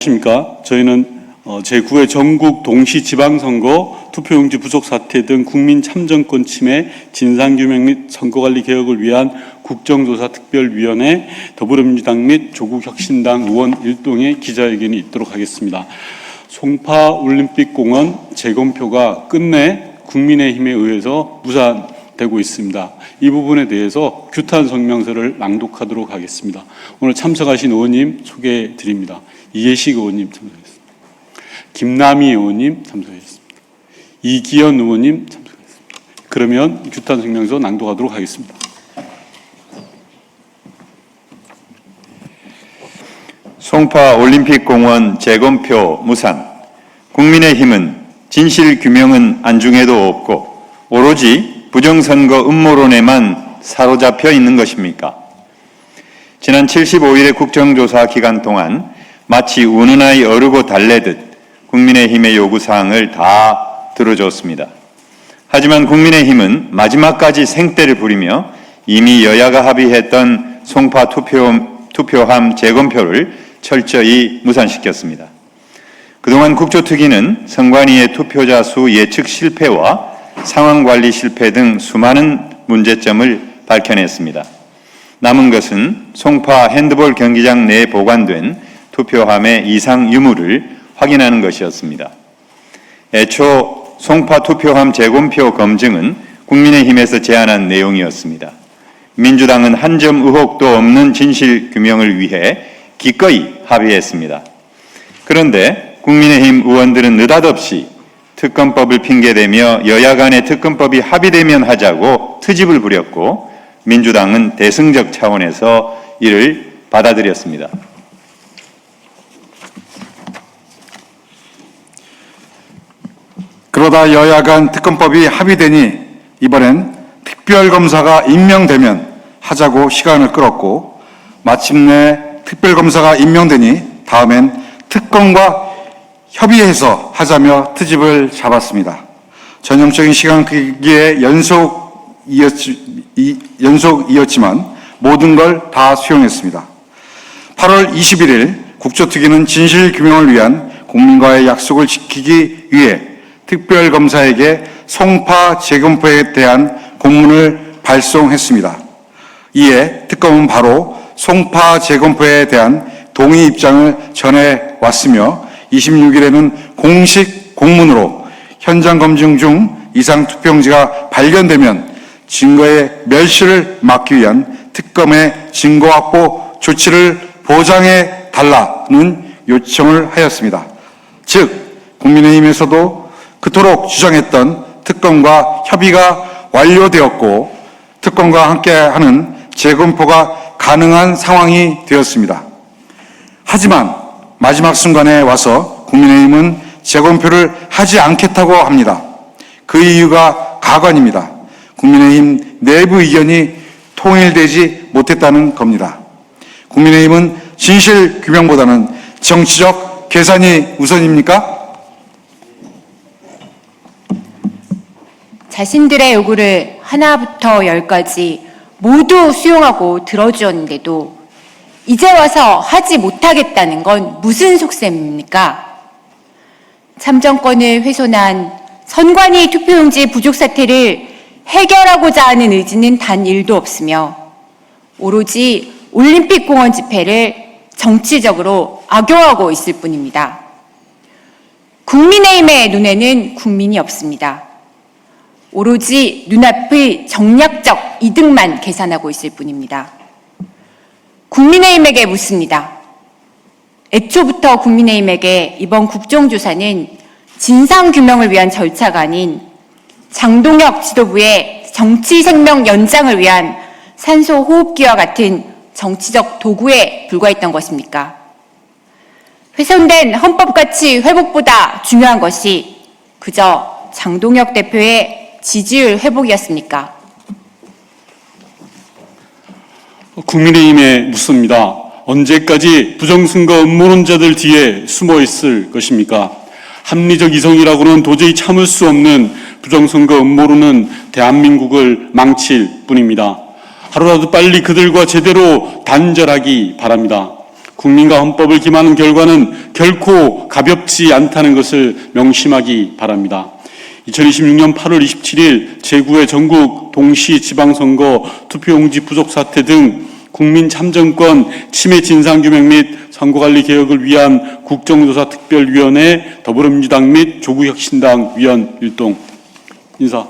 안녕하십니까. 저희는 제9회 전국 동시지방선거 투표용지 부족 사태 등 국민 참정권 침해 진상규명 및 선거관리 개혁을 위한 국정조사 특별위원회 더불어민주당 및 조국혁신당 의원 일동의 기자회견이 있도록 하겠습니다. 송파 올림픽공원 재검표가 끝내 국민의힘에 의해서 무산되고 있습니다. 이 부분에 대해서 규탄 성명서를 낭독하도록 하겠습니다. 오늘 참석하신 의원님 소개해 드립니다. 이해식 의원님 참석했습니다. 김남희 의원님 참석했습니다. 이기현 의원님 참석했습니다. 그러면 규탄 성명서 낭독하도록 하겠습니다. 송파 올림픽공원 재검표 무산. 국민의힘은 진실 규명은 안중에도 없고 오로지 부정선거 음모론에만 사로잡혀 있는 것입니까? 지난 75일의 국정조사 기간 동안 마치 우는 아이 어르고 달래듯 국민의힘의 요구사항을 다 들어줬습니다. 하지만 국민의힘은 마지막까지 생떼를 부리며 이미 여야가 합의했던 송파 투표함 재검표를 철저히 무산시켰습니다. 그동안 국조특위는 선관위의 투표자 수 예측 실패와 상황관리 실패 등 수많은 문제점을 밝혀냈습니다. 남은 것은 송파 핸드볼 경기장 내에 보관된 투표함의 이상 유무를 확인하는 것이었습니다. 애초 송파 투표함 재검표 검증은 국민의힘에서 제안한 내용이었습니다. 민주당은 한 점 의혹도 없는 진실 규명을 위해 기꺼이 합의했습니다. 그런데 국민의힘 의원들은 느닷없이 특검법을 핑계대며 여야 간의 특검법이 합의되면 하자고 트집을 부렸고 민주당은 대승적 차원에서 이를 받아들였습니다. 그러다 여야 간 특검법이 합의되니 이번엔 특별검사가 임명되면 하자고 시간을 끌었고 마침내 특별검사가 임명되니 다음엔 특검과 협의해서 하자며 트집을 잡았습니다. 전형적인 시간 끄기의 연속이었지만 모든 걸 다 수용했습니다. 8월 21일 국조특위는 진실규명을 위한 국민과의 약속을 지키기 위해 특별검사에게 송파 재검표에 대한 공문을 발송했습니다. 이에 특검은 바로 송파 재검표에 대한 동의 입장을 전해왔으며 26일에는 공식 공문으로 현장 검증 중 이상 투표용지가 발견되면 증거의 멸시를 막기 위한 특검의 증거 확보 조치를 보장해 달라는 요청을 하였습니다. 즉 국민의힘에서도 그토록 주장했던 특검과 협의가 완료되었고 특검과 함께하는 재검표가 가능한 상황이 되었습니다. 하지만 마지막 순간에 와서 국민의힘은 재검표를 하지 않겠다고 합니다. 그 이유가 가관입니다. 국민의힘 내부 의견이 통일되지 못했다는 겁니다. 국민의힘은 진실 규명보다는 정치적 계산이 우선입니까? 자신들의 요구를 하나부터 열까지 모두 수용하고 들어주었는데도 이제 와서 하지 못하겠다는 건 무슨 속셈입니까? 참정권을 훼손한 선관위 투표용지 부족 사태를 해결하고자 하는 의지는 단 1도 없으며 오로지 올림픽공원 집회를 정치적으로 악용하고 있을 뿐입니다. 국민의힘의 눈에는 국민이 없습니다. 오로지 눈앞의 정략적 이득만 계산하고 있을 뿐입니다. 국민의힘에게 묻습니다. 애초부터 국민의힘에게 이번 국정조사는 진상규명을 위한 절차가 아닌 장동혁 지도부의 정치 생명 연장을 위한 산소호흡기와 같은 정치적 도구에 불과했던 것입니까? 훼손된 헌법가치 회복보다 중요한 것이 그저 장동혁 대표의 지지율 회복이었습니까? 국민의힘에 묻습니다. 언제까지 부정선거 음모론자들 뒤에 숨어 있을 것입니까? 합리적 이성이라고는 도저히 참을 수 없는 부정선거 음모론은 대한민국을 망칠 뿐입니다. 하루라도 빨리 그들과 제대로 단절하기 바랍니다. 국민과 헌법을 기만한 결과는 결코 가볍지 않다는 것을 명심하기 바랍니다. 2026년 8월 27일 제9회 전국 동시 지방선거 투표용지 부족 사태 등 국민 참정권 침해 진상규명 및 선거관리 개혁을 위한 국정조사 특별위원회 더불어민주당 및 조국혁신당 위원 일동 인사.